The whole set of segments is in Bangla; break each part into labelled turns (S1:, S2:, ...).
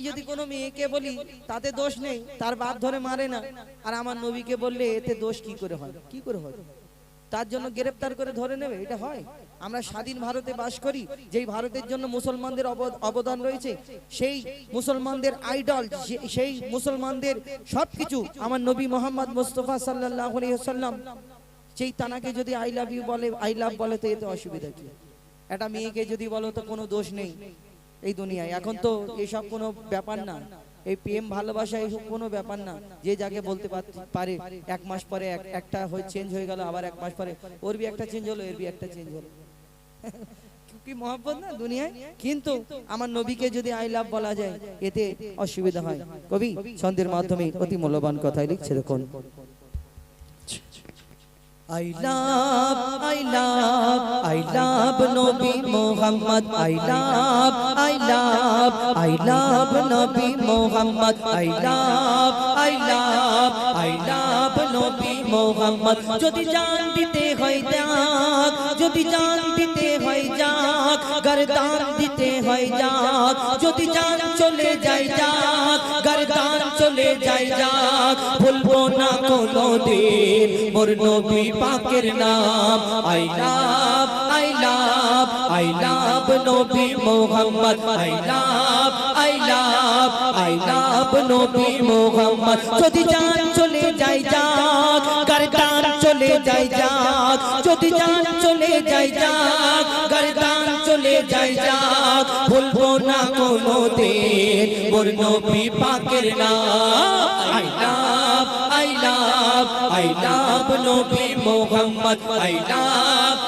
S1: যদি কোনো মেয়েকে বলি তাতে দোষ নেই, তার বাপ ধরে মারে না, আর আমার নবীকে বললে এতে দোষ কি করে হয়? কি করে হয়? তার জন্য গ্রেফতার করে ধরে নেবে? এটা হয়? আমরা স্বাধীন ভারতে বাস করি, যেই ভারতের জন্য মুসলমানদের অবদান রয়েছে, সেই মুসলমানদের আইডল, সেই মুসলমানদের সবকিছু আমার নবী মোহাম্মদ মুস্তাফা সাল্লাল্লাহু আলাইহি ওয়াসাল্লাম, সেই তানাকে যদি আই লাভ ইউ বলে, আই লাভ বলে, তো এতে অসুবিধা কি? একটা মেয়েকে যদি বলো তো কোনো দোষ নেই এই দুনিয়ায়। এখন তো এসব কোনো ব্যাপার না, এই প্রেম ভালোবাসা এইসব কোনো ব্যাপার না। যে যাকে বলতে পারে, এক মাস পরে একটা চেঞ্জ হয়ে গেল, আবার এক মাস পরে ওর বি একটা চেঞ্জ হলো, এর বি একটা চেঞ্জ হলো। কি মহব্বত না দুনিয়ায়। কিন্তু আমার নবীকে যদি আই লাভ বলা যায় এতে অসুবিধা হয়। কবি ছন্দের মাধ্যমে অতি মূল্যবান কথাই লিখছে, দেখুন। I love Nabi Muhammad. I love Nabi Muhammad. I love Nabi Muhammad. যদি জান দিতে হয় যাক, যদি জান দিতে হয় যাক, গর্দান দিতে হয় যাক, যদি জান চলে যায় যাক, গর্দান চলে যায় যাক, ভুলবো না কোনোদিন মোর নবী পাকের নাম। I love Nabi Muhammad. I love Nabi Muhammad. যদি জান চলে যায় যাক, গর্দান চলে যায় যাক, যদি জান চলে যায় যাক, গর্দান চলে যায় যাক, ভুলবো না কোনোদিন মোর নবী পাকের নাম। I love Nabi Muhammad. I love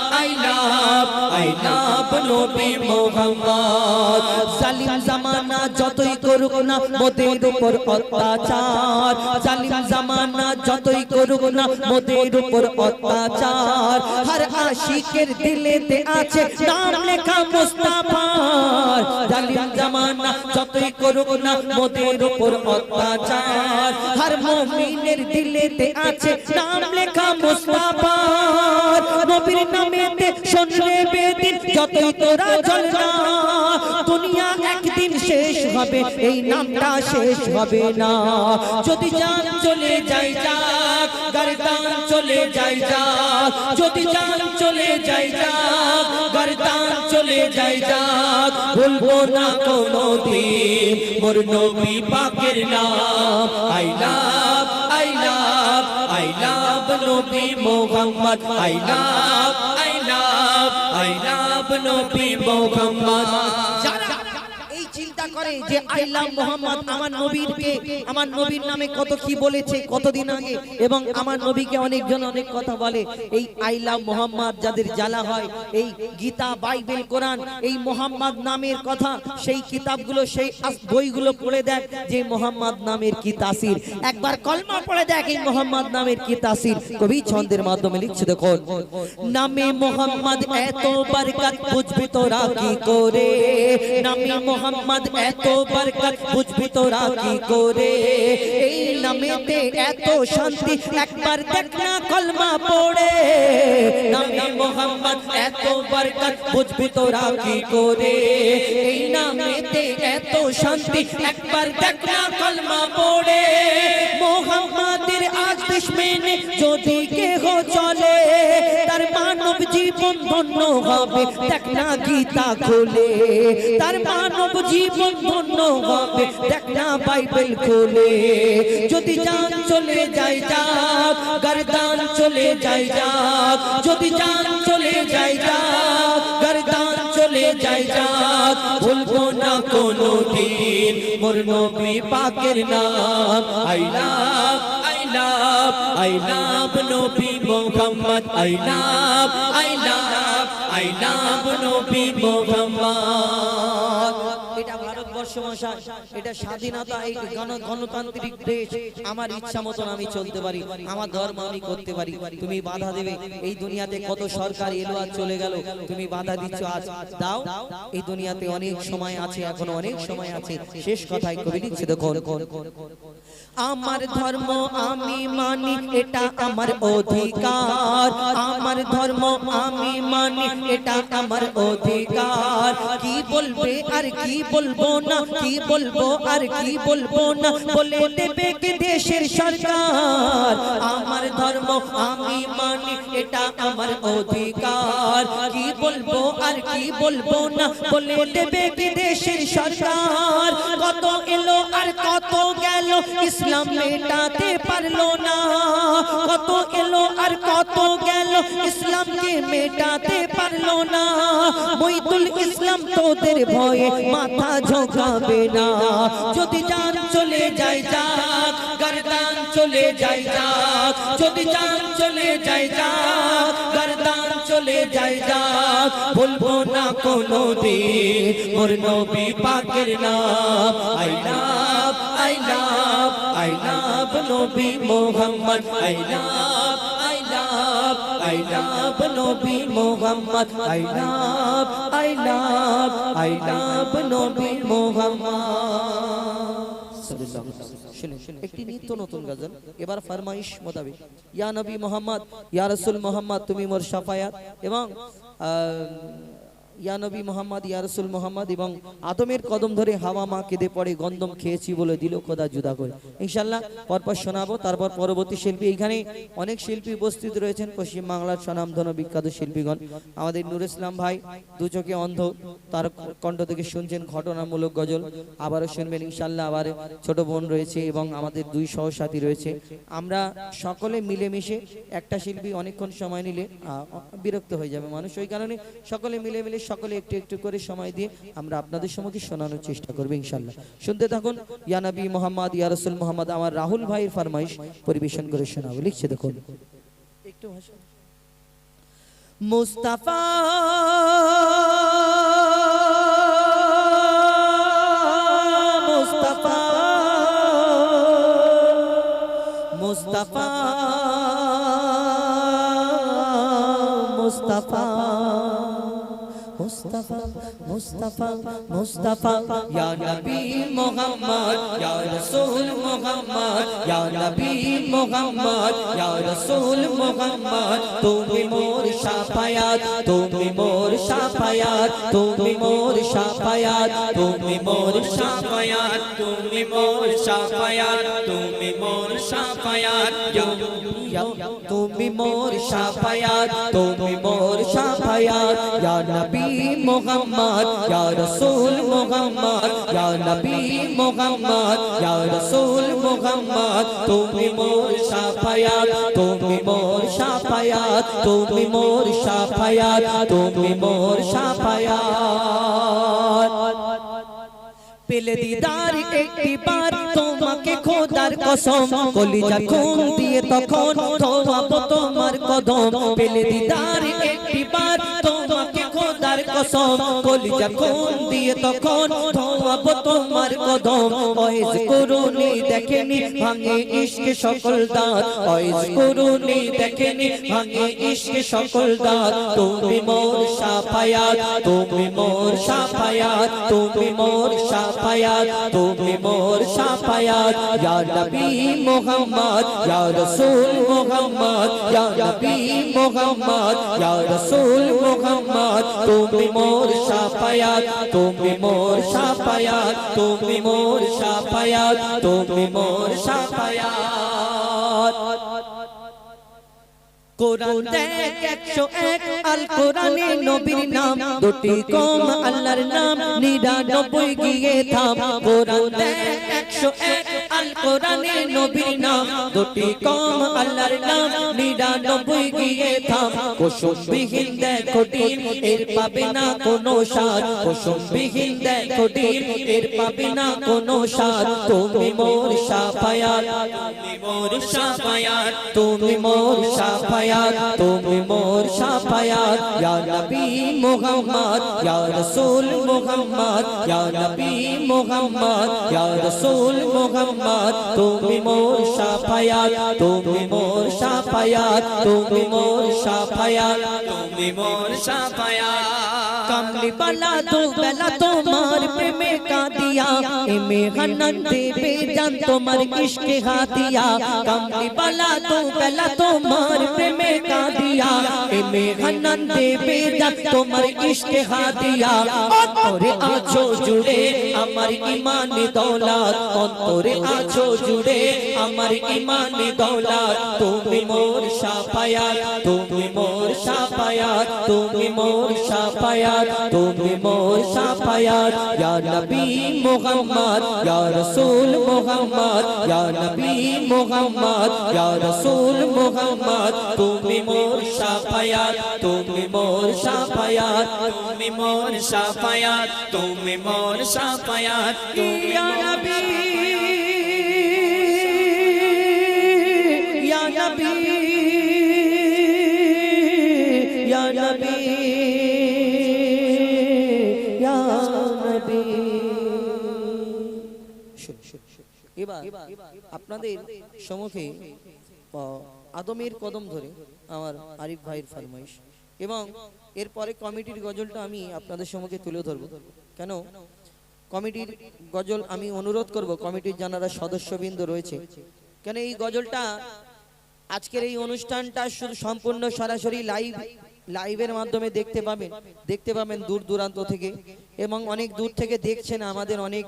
S1: Nabi Muhammad. জালিম জামানা যতই করুক না মোদের উপর অত্যাচার, জালিম জামানা যতই করুক না মোদের উপর অত্যাচার, হর আশিকের দিলেতে আছে নাম লেখা মুস্তাফার। জালিম জামানা যতই করুক না মোদের উপর অত্যাচার, হর মুমিনের দিলেতে আছে নাম লেখা মুস্তাফার। নবীর নামেতে শুনলে বেদিন যতই তোরা জ্বলনা, দুনিয়া একদিন শেষ হবে, এই নামটা শেষ হবে না। যদি জান চলে যায় যাক, গর্দান চলে যায় যাক, যদি জান চলে যায় যাক, গর্দান চলে যায় যাক, ভুলবো না কোনোদিন মোর নবী পাকের নাম। I love Nabi Muhammad. I love Nabi Muhammad. এই চিন্তা করে যে আই লাভ মোহাম্মদ, আমার নবীকে, আমার নবীর নামে কত কি বলেছে কতদিন আগে, এবং আমার নবীকে অনেকজন অনেক কথা বলে। এই আই লাভ মোহাম্মদ যাদের জ্বালা হয়, এই গীতা, বাইবেল, কোরআন, এই মোহাম্মদ নামের কথা, সেই কিতাবগুলো, সেই বইগুলো পড়ে দেখ যে মোহাম্মদ নামের কি তাসির। একবার কলমা পড়ে দেখ এই মোহাম্মদ নামের কি তাসির। কবি ছন্দের মাধ্যমে লিখছে, দেখুন। নামে মোহাম্মদ এত বরকত বুঝবি তোরা কি করে, নামে মোহাম্মদ এত বরকত বুঝবি তোরা কি করে, এই নামেতে এত শান্তি একবার দেখ না কলমা পড়ে। নামে মোহাম্মদ এত বরকত বুঝবি তোরা কি করে, এই নামেতে এত শান্তি একবার দেখ না কলমা পড়ে। মোহাম্মদের আদেশ মেনে যদি কেহ চলে, তার মানব জীবন ধন্য হবে, দেখ না গীতা খুলে, তার মানব জীবন ধন্য হবে, দেখ না বাইবেল খুলে। যদি জান চলে যায় যাক, গর্দান চলে যায় যাক, যদি জান চলে যায় যাক, গর্দান চলে যায় যাক, ভুলবো না কোনোদিন মোর নবী পাকের নাম। I love Nabi Muhammad. I love Nabi Muhammad. এটা ভারতবর্ষ মশাই, এটা স্বাধীনতা, এই গণতান্ত্রিক দেশ। আমার ইচ্ছা মতন আমি চলতে পারি, আমার ধর্ম আমি করতে পারি। তুমি বাধা দেবে? এই দুনিয়াতে কত সরকার এলো আর চলে গেল, তুমি বাধা দিচ্ছ, আজ দাও। এই দুনিয়াতে অনেক সময় আছে, এখনো অনেক সময় আছে। শেষ কথায় কবি লিখছে, দেখুন। আমার ধর্ম আমি মানি, এটা আমার অধিকার, আমার ধর্ম আমি মানি, এটা আমার অধিকার। কি বলবে আর কি বলবো না কি বলবো আর কি বলবো না বলে দেবে কি দেশের সরকার আমার ধর্ম আমি মানি এটা আমার অধিকার কি বলবো আর কি বলবো না বলে দেবে কি দেশের সরকার কত এলো আর কত গেল ইসলাম মেটাতে পারলো না কত এলো আর কত গেল ইসলামকে মেটাতে পারলো না মইদুল ইসলাম তোদের ভয়ে মাথা ঝোঁকাবে না যদি জান চলে যায় যাক গর্দান চলে যায় যাক যদি জান চলে যায় যাক গর্দান চলে যায় যাক বলবো না কোনোদিন মোর নবী পাকের নাম I love I love I love নবী Mohammad I love I love I love নবী Mohammad I love I love I love নবী মোহাম্মদ একটি নিত্য নতুন গজল এবার ফরমাইশ মোতাবেক ইয়া নবী মোহাম্মদ ইয়া রাসূল মোহাম্মদ তুমি মোর শাফায়াত এবং ইয়া নবী মোহাম্মদ ইয়া রাসূল মোহাম্মদ এবং আদমের কদম ধরে হাওয়া মা কেঁদে পড়ে গন্ধম খেয়েছি বলে দিল খোদা জুদা করে ইনশাআল্লাহ পরপর শোনাবো তারপর পরবর্তী শিল্পী এখানে অনেক শিল্পী উপস্থিত রয়েছেন পশ্চিম বাংলার স্বনামধন্য বিখ্যাত শিল্পীগণ আমাদের নূর ইসলাম ভাই দু চোখে অন্ধ তার কণ্ঠ থেকে শুনছেন ঘটনামূলক গজল আবারও শুনবেন ইনশাআল্লাহ আবার ছোট বোন রয়েছে এবং আমাদের দুই সহসাথী রয়েছে আমরা সকলে মিলেমিশে একটা শিল্পী অনেকক্ষণ সময় নিলে বিরক্ত হয়ে যাবে মানুষ ওই কারণে সকলে মিলে সকলে একটু একটু করে সময় দিয়ে আমরা আপনাদের সম্মুখে শোনানোর চেষ্টা করব ইনশাআল্লাহ শুনতে থাকুন ইয়া নবী মোহাম্মদ ইয়া রাসূল মোহাম্মদ আমার রাহুল ভাইয়ের ফরমাইশ পরিবেশন করে শোনাবো লিখছে দেখুন একটু ভাষা Mustafa Mustafa Mustafa Mustafa Mustafa, Mustafa, Mustafa, Ya Nabi Muhammad, Ya Rasul Muhammad, Ya Nabi Muhammad, Ya Rasul Muhammad, Tumi mor shafayat, Tumi mor shafayat, Tumi mor shafayat, Tumi mor shafayat, Tumi mor shafayat, Tumi mor shafayat, Tumi mor shafayat, Tumi mor shafayat, Ya Nabi Muhammad, Ya Rasul Muhammad, Ya Nabi Muhammad, Ya Rasul Muhammad, Tumi mor shafayat, Tumi mor shafayat, Tumi mor shafayat, Tumi mor shafayat. পেলে দিদার একটি বার তোমাকে খোদার কসম কলিজা খুন দিয়ে তখন ধোয়াবো তোমার কদম পেলে দিদার একটি বার তোমাকে খোদার কসম কলিজা খুন দিয়ে তখন ধোয়াবো তোমার কদম ওয়াইজ করুনি দেখেনি ভাঙে ইশক সকল দাঁত ওয়াইজ করুনি দেখেনি ভাঙে ইশক সকল দাঁত তুমি মোর শাফায়াত তুমি মোর শাফায়াত তুমি মোর শাফায়াত তুমি মোর শাফায়াত ইয়া নবী মুহাম্মদ ইয়া রাসূল মুহাম্মদ ইয়া নবী মুহাম্মদ ইয়া রাসূল মুহাম্মদ তুমি মোর শাফায়াত তুমি মোর শাফায়াত তুমি মোর শাফায়াত তুমি মোর শাফায়াত কোরআন দেখ 101 আল কোরআনে নবীর নাম দুটি কম আল্লাহর নাম 99 গিয়ে থাম কোরআন দেখ 101 আল কোরআনে নবীর নাম দুটি কম আল্লাহর নাম 99 গিয়ে থাম কুসুম বিহীন দেখো ডিম এর পাবে না কোনো স্বাদ কুসুম বিহীন দেখো ডিম এর পাবে না কোনো স্বাদ তুমি মোর শাফায়াত তুমি মোর শাফায়াত তুমি মোর শাফায়াত তুমি মোর শাফায়াত ইয়া নবী মুহাম্মদ ইয়া রাসূল মুহাম্মদ ইয়া নবী মুহাম্মদ ইয়া রাসূল মুহাম্মদ তুমি মোর শাফায়াত তুমি মোর শাফায়াত তুমি মোর শাফায়াত তুমি মোর শাফায়াত কামলি বালা দু বেলা তোমার প্রেমে কাঁদিয়া এ মেঘানন দেবে জান তোমার ইশকে হাতিয়া কামলি বালা দু বেলা তোমার প্রেমে কাঁদিয়া এ মেঘানন দেবে জান তোমার ইশকে হাতিয়া অন্তরে আছো জুড়ে আমার ঈমান দৌলত অন্তরে আছো জুড়ে আমার ঈমান দৌলত তুমি মোর শাফায়াত তুমি মোর শাফায়াত তুমি মোর শাফায়াত তুমি মোর শাফায়াত ইয়া নবী মুহাম্মদ ইয়া রাসূল মুহাম্মদ ইয়া নবী মুহাম্মদ ইয়া রাসূল মুহাম্মদ তুমি মোর শাফায়াত তুমি মোর শাফায়াত
S2: তুমি মোর শাফায়াত তুমি মোর শাফায়াত
S1: ইয়া নবী ইয়া নবী ইয়া নবী ইয়া নবী এবার আপনাদের সম্মুখে আদমের কদম ধরে আমার আরিফ ভাইয়ের ফরমাইশ এবং এরপরে কমিটির গজলটা আমি আপনাদের সম্মুখে তুলে ধরব কেন কমিটির গজল আমি অনুরোধ করব কমিটির যারা সদস্যবৃন্দ রয়েছে কেন এই গজলটা আজকের এই অনুষ্ঠানটা শুধু সম্পূর্ণ সরাসরি লাইভের মাধ্যমে দেখতে পাবেন দূর দূরান্ত থেকে এবং অনেক দূর থেকে দেখছেন আমাদের অনেক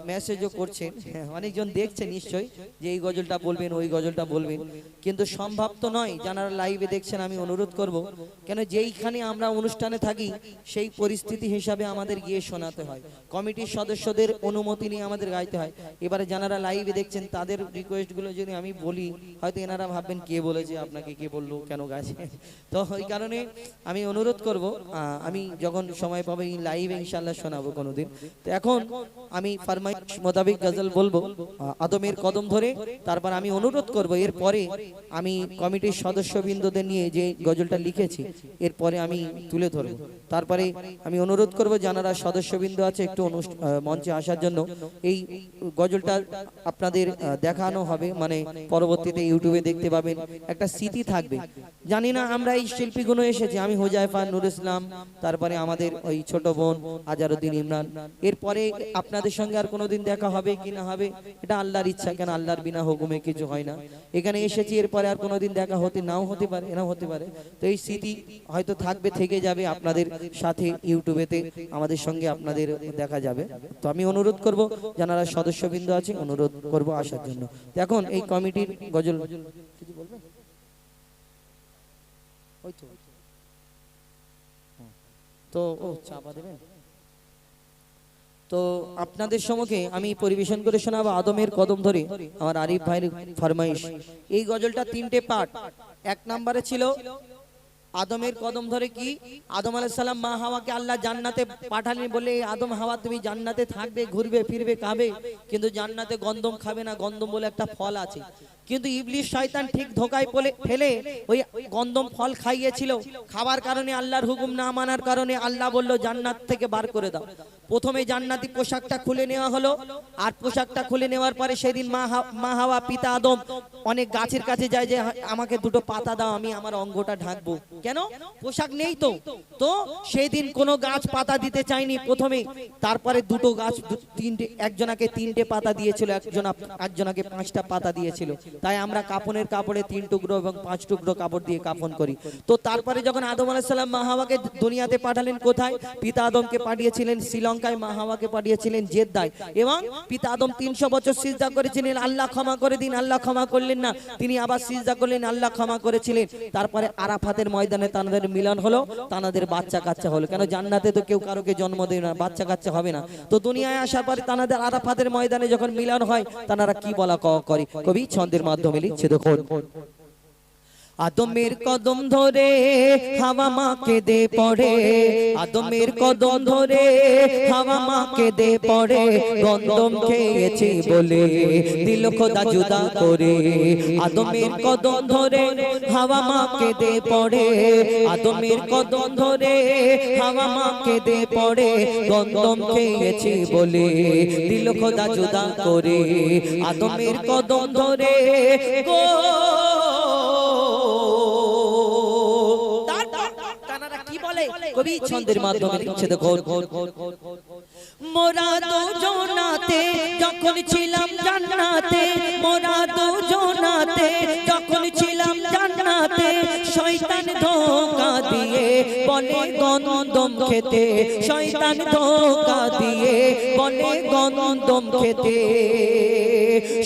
S1: মেসেজও করছেন অনেকজন দেখছে নিশ্চয়ই যে এই গজলটা বলবেন ওই গজলটা বলবেন কিন্তু সম্ভব তো নয় যারা লাইভে দেখছেন আমি অনুরোধ করব কেন যেইখানে আমরা অনুষ্ঠানে থাকি সেই পরিস্থিতি হিসাবে আমাদের গিয়ে শোনাতে হয় কমিটির সদস্যদের অনুমতি নিয়ে আমাদের গাইতে হয় এবারে যারা লাইভে দেখছেন তাদের রিকোয়েস্টগুলো যদি আমি বলি হয়তো এনারা ভাববেন কে বলেছে আপনাকে কে বললো কেন গাইছে তো ওই কারণে আমি অনুরোধ করব আমি যখন সময় পাবো এই লাইভে ইনশাআল্লাহ শোনাবো কোনোদিন তো এখন আমি ফরমাইশ মোতাবেক গজল বলবো আদমের কদম ধরে তারপর আমি অনুরোধ করব এরপরে আমি কমিটির সদস্যবৃন্দদের নিয়ে যে গজলটা লিখেছি এরপরে আমি তুলে ধরব তারপরে আমি অনুরোধ করব যারা সদস্যবৃন্দ আছে একটু মঞ্চে আসার জন্য এই গজলটা আপনাদের দেখানো হবে মানে পরবর্তীতে ইউটিউবে দেখতে পাবেন একটা স্মৃতি থাকবে জানি না আমরা এই শিল্পীগুলো এসেছি আমি হুজাইফা নূর ইসলাম তারপরে আমাদের ওই ছোট বোন আজারউদ্দিন ইমরান এরপরে আপনাদের সঙ্গে আর কোনোদিন দেখা হবে কি না হবে এটা আল্লাহর ইচ্ছা কেন আল্লাহর বিনা হুকুমে কিছু হয় না এখানে এসেছি এরপরে আর কোনোদিন দেখা হতে নাও হতে পারে এনাও হতে পারে তো এই স্মৃতি হয়তো থাকবে থেকে যাবে আপনাদের সাথে ইউটিউবেতে আমাদের সঙ্গে আপনাদের দেখা যাবে তো আমি অনুরোধ করব যারা সদস্যবৃন্দ আছে অনুরোধ করব আসার জন্য এখন এই কমিটির গজল কিছু বলবেন ওই তো ও চাপা দেবেন তো আপনাদের সম্মুখে আমি পরিবেশন করে শোনাবো আদমের কদম ধরে আমার আরিফ ভাইয়ের ফরমাইশ এই গজলটা তিনটে পার্ট এক নম্বরে ছিল আদমের কদম ধরে কি আদম আলাইহিস সালাম মা হাওয়াকে আল্লাহ জান্নাতে পাঠালেন বলে আদম হাওয়া তুমি জান্নাতে থাকবে ঘুরবে ফিরবে খাবে কিন্তু জান্নাতে গন্ধম খাবে না গন্ধম বলে একটা ফল আছে কিন্তু ইবলিস শয়তান ঠিক ধোকায় ফেলে ওই গন্ধম ফল খাইয়েছিল খাবার কারণে আল্লাহর হুকুম না মানার কারণে আল্লাহ বলল জান্নাত থেকে বার করে দাও প্রথমে জান্নাতি পোশাকটা খুলে নেওয়া হলো আর পোশাকটা খুলে নেওয়ার পরে সেদিন মা হাওয়া পিতা আদম অনেক গাছের কাছে যায় যে আমাকে দুটো পাতা দাও আমি আমার অঙ্গটা ঢাকবো কেন পোশাক নেই তো তো সেদিন কোনো গাছ পাতা দিতে চায়নি প্রথমে তারপরে দুটো গাছ তিনটে একজনাকে তিনটে পাতা দিয়েছিল একজনাকে পাঁচটা পাতা দিয়েছিল তাই আমরা কাফনের কাপড়ে 3 টুকরো এবং 5 টুকরো কাপড় দিয়ে কাফন করি তো তারপরে যখন আদম আলাইহিস সালাম মা হাওয়াকে দুনিয়াতে পাঠালেন কোথায় পিতা আদমকে পাঠিয়েছিলেন শ্রীলঙ্কায় মা হাওয়াকে পাঠিয়েছিলেন জেদ্দায় এবং পিতা আদম 300 বছর সিজদা করেছিলেন আল্লাহ ক্ষমা করে দিন আল্লাহ ক্ষমা করলেন না তিনি আবার সিজদা করলেন আল্লাহ ক্ষমা করেছিলেন তারপরে আরাফাতের ময়দানে তাদের মিলন হলো তাদের বাচ্চা কাচ্চা হলো কেন জান্নাতে তো কেউ কারোকে জন্ম দেয় না বাচ্চা কাচ্চা হবে না তো দুনিয়ায় আসার পরে তাদের আরাফাতের ময়দানে যখন মিলন হয় তারা কি বলা করে কবি ছন্দের মাধ্যমে লিখছে দেখুন আদমের কদম ধরে হাওয়া মাকে দে পড়ে আদমের কদম ধরে হাওয়া মাকে দে পড়ে গন্ধম খেয়েছে বলে দিল খোদা জুদা করে আদমের কদম ধরে হাওয়া মাকে দে পড়ে আদমের কদম ধরে হাওয়া মাকে দে পড়ে গন্ধম খেয়েছে বলে দিল খোদা জুদা করে আদমের কদম ধরে গো কি বলে কবি ছন্দের মাধ্যমে লিখছে দেখো, মোরা দুজনাতে যখন ছিলাম জান্নাতে, মোরা দুজনাতে যখন ছিলাম জান্নাতে, শয়তান ধোঁকা দিয়ে বলে গন্ধম খেতে, শয়তান ধোঁকা দিয়ে বলে গন্ধম খেতে,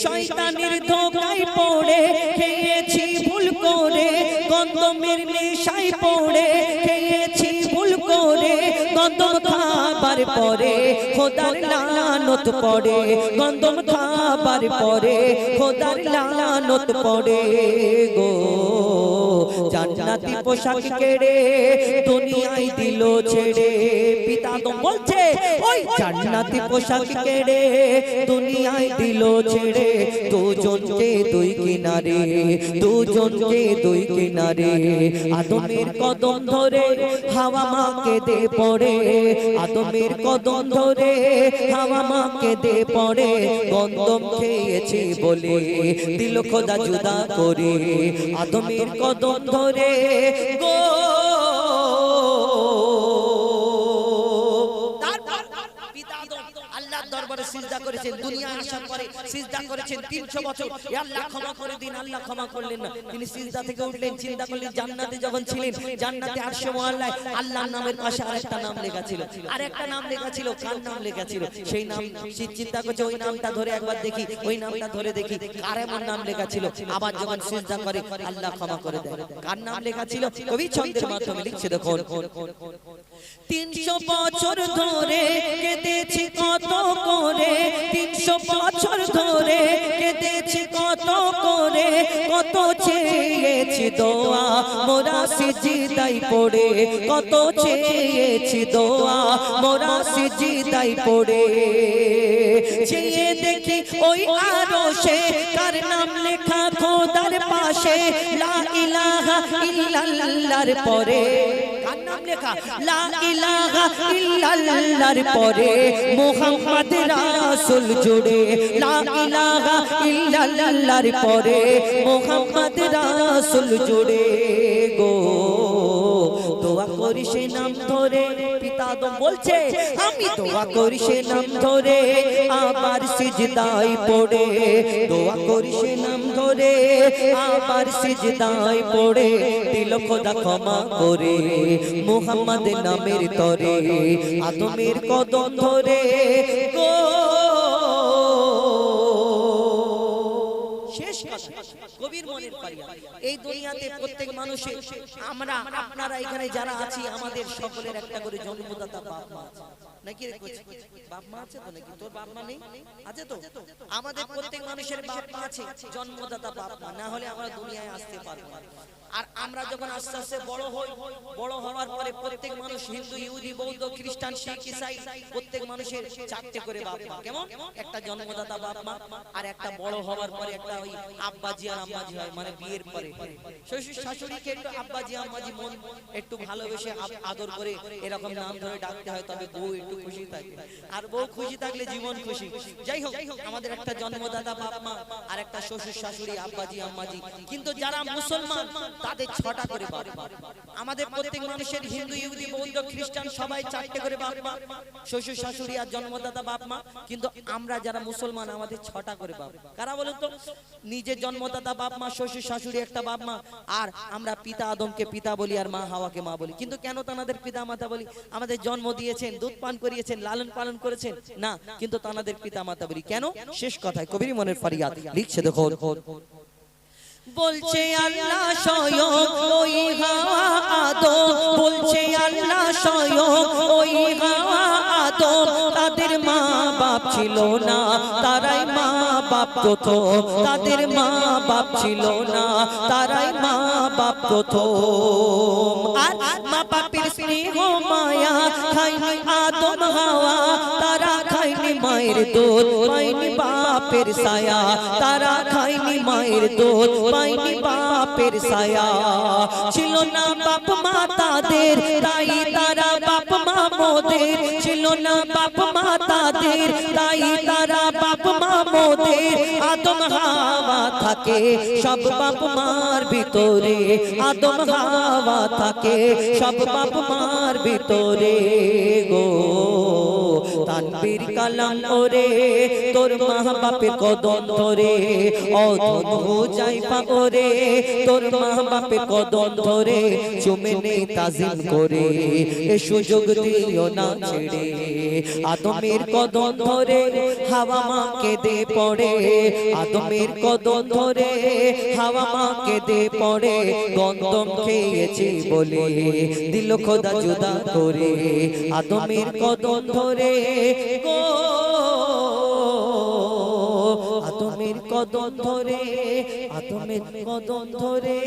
S1: শয়তানের ধোঁকায় পড়ে খেয়েছি ভুল করে, গন্ধমের নেশায় পড়ে খেয়েছি ভুল করে, গন্ধম খাবার পরে খোদার লানত পড়ে, গন্ধম খাবার পরে খোদার লানত পড়ে গো। জান্নাতি পোশাক কেড়ে দুনিয়ায় দিল ছেড়ে, পিতা আদম বলছে ওই জান্নাতি পোশাক কেড়ে দুনিয়ায় দিল ছেড়ে, দুজনকে দুই কিনারে, দুজনকে দুই কিনারে, আদমের কদম ধরে হাওয়া মাকে দে পড়ে, আদমের কদম ধরে হাওয়া মাকে দে পড়ে, গন্ধম খেয়েছে বলে দিল খোদা জুদা করে, আদমের কদম ধরে গো। আল্লাহর দরবারে সিজদা করেছেন, দুনিয়া আসার পরে সিজদা করেছেন 300 বছর। এ আল্লাহ ক্ষমা করে দিন, আল্লাহ ক্ষমা করলেন না। তিনি সিজদা থেকে উঠলেন, চিন্তা করলেন জান্নাতে যখন ছিলেন, জান্নাতে আরশে মুআল্লায় আল্লাহর নামের পাশে আরেকটা নাম লেখা ছিল, আরেকটা নাম লেখা ছিল, কার নাম লেখা ছিল? সেই নাম চিন্তা করছে ওই নামটা ধরে একবার দেখি, ওই নামটা ধরে দেখি কার এমন নাম লেখা ছিল। আবার যখন সিজদা করে আল্লাহ ক্ষমা করে দেন। কার নাম লেখা ছিল? কবি ছন্দের মাধ্যমে লিখছে দেখুন, 300 বছর ধরে কেঁদেছি কত করে, 300 বছর ধরে কেঁদেছি কত করে, কত চেয়েছি দোয়া মোরা সিজদায় পড়ে, কত চেয়েছি দোয়া মোরা সিজদায় পড়ে, চেয়ে দেখি ওই আরশে কার নাম লেখা খোদার পাশে, লা ইলাহা ইল্লাল্লাহর পরে কার নাম লেখা? লা ইলাহা ইল্লাল্লাহর পরে মুহাম্মদ রাসূল জুড়ে, লা ইলাহা ইল্লাল্লাহর পরে মুহাম্মদ রাসূল জুড়ে গো। দোয়া করি সে নাম ধরে, পিতা আদম বলছে আমি দোয়া করি সে নাম ধরে আবার সিজদায় পড়ে, দোয়া করি সে নাম ধরে আবার সিজদায় পড়ে, দিল খোদা ক্ষমা করে মুহাম্মদ নামের তরে, আদমের কদম ধরে গো। কবির মনের পারিয়া এই দুনিয়াতে প্রত্যেক মানুষের, আমরা আপনারা এখানে যারা আছি আমাদের সকলের একটা করে জন্মদাতা বাপ মা আছে নাকি? বাপ মা আছে তো নাকি? তোর বাপ মা নেই? আছে তো? আমাদের প্রত্যেক মানুষের বাপ মা আছে, জন্মদাতা বাপ মা, না হলে আমরা দুনিয়ায় আসতে পারবো না। আর আমরা যখন আস্তে আস্তে বড় হই, বড় হওয়ার পরে প্রত্যেক মানুষ, হিন্দু ইহুদি বৌদ্ধ খ্রিস্টান শিখ ইসাই, প্রত্যেক মানুষের 4টে করে বাপ মা। কেমন? একটা জন্মদাতা বাপ মা, আর একটা বড় হওয়ার পরে একটা ওই আব্বাজি আর আম্মাজি হয়, মানে বিয়ের পরে শ্বশুর শাশুড়িকে একটু আব্বাজি আম্মাজি মন একটু ভালোবেসে আদর করে এরকম নাম ধরে ডাকতে হয়, তবে বউ একটু খুশি থাকে, আর বউ খুশি থাকলে জীবন খুশি। যাই হোক, আমাদের একটা জন্মদাতা বাপ মা আর একটা শ্বশুর শাশুড়ি আব্বাজি আম্মাজি। কিন্তু যারা মুসলমান তাদের 6টা করে বাপ মা। আমাদের প্রত্যেক মানুষের হিন্দু ইহুদি বৌদ্ধ খ্রিস্টান সবাই 4টে করে বাপ মা, শ্বশুর শাশুড়ি আর জন্মদাতা বাপ মা। কিন্তু আমরা যারা মুসলমান আমাদের 6টা করে বাপ। কারা বলুন তো? নিজের জন্মদাতা বাপ মা, শ্বশুর শাশুড়ি একটা বাপ মা, আর আমরা পিতা আদমকে পিতা বলি আর মা হাওয়াকে মা বলি। কিন্তু কেন তাদের পিতা মাতা বলি? আমাদের জন্ম দিয়েছেন, দুধ পান করিয়েছেন, লালন পালন করেছেন না, কিন্তু তাদের পিতা মাতা বলি কেন? শেষ কথায় কবির মনের ফারিয়াদ লিখছে দেখো, বলছে আল্লাহ স্বয়ং ওই হাওয়া আদম, বলছে আল্লাহ স্বয়ং ওই হাওয়া আদম, তাদের মা বাপ ছিল না, তারাই মা বাপ প্রথম, তাদের মা বাপ ছিল না, তারাই মা বাপ প্রথম। আর মা বাপের স্নেহ মায়া খায়নি আদম হাওয়া, তারা খায়নি মায়ের দুধ, পায়নি বাপের ছায়া, তারা খায়নি মায়ের দুধ, পায়নি বাপের ছায়া। ছিল না বাপ মা তাদের, তাই তারা বাপ মা মোদের ছিল না বাপ মা তাদের, তাই তারা বাপ মা মোদের। আদম হাওয়া থাকে সব বাপ মার ভিতরে, আদম হাওয়া থাকে সব বাপ মার ভিতরে গো। তানবীর কালাম ওরে তোর মা বাপের কদম ধরে, অধম হুজাইফা ওরে তোর মা বাপের কদম ধরে, চুমে নে তাজিম করে এ সুযোগ দিও না ছেড়ে। আদমের কদম ধরে হাওয়া মা কেঁদে পড়ে, আদমের কদম ধরে হাওয়া মা কেঁদে পড়ে। গন্ধম খেয়েছি বলে দিল খোদা জুদা করে, আদমের কদম ধরে গো, আদমের কদম ধরে, আদমের কদম ধরে।